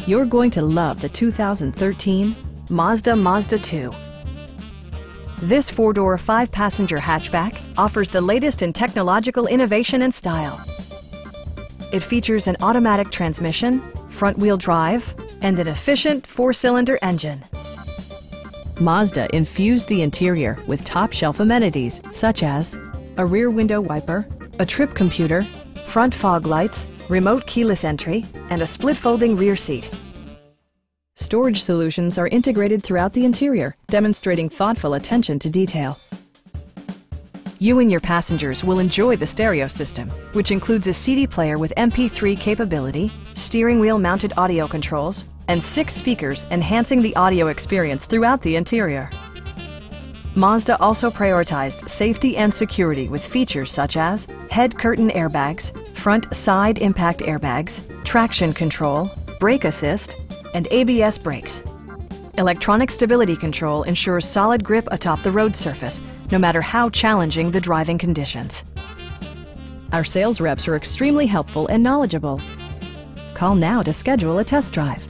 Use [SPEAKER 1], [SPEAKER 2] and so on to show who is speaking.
[SPEAKER 1] You're going to love the 2013 Mazda 2. This four-door, five-passenger hatchback offers the latest in technological innovation and style. It features an automatic transmission, front-wheel drive, and an efficient four-cylinder engine. Mazda infused the interior with top-shelf amenities such as a rear window wiper, a trip computer, front fog lights, remote keyless entry, and a split-folding rear seat. Storage solutions are integrated throughout the interior, demonstrating thoughtful attention to detail. You and your passengers will enjoy the stereo system, which includes a CD player with MP3 capability, steering wheel mounted audio controls, and 6 speakers enhancing the audio experience throughout the interior. Mazda also prioritized safety and security with features such as head curtain airbags, front side impact airbags, traction control, brake assist, and ABS brakes. Electronic stability control ensures solid grip atop the road surface, no matter how challenging the driving conditions. Our sales reps are extremely helpful and knowledgeable. Call now to schedule a test drive.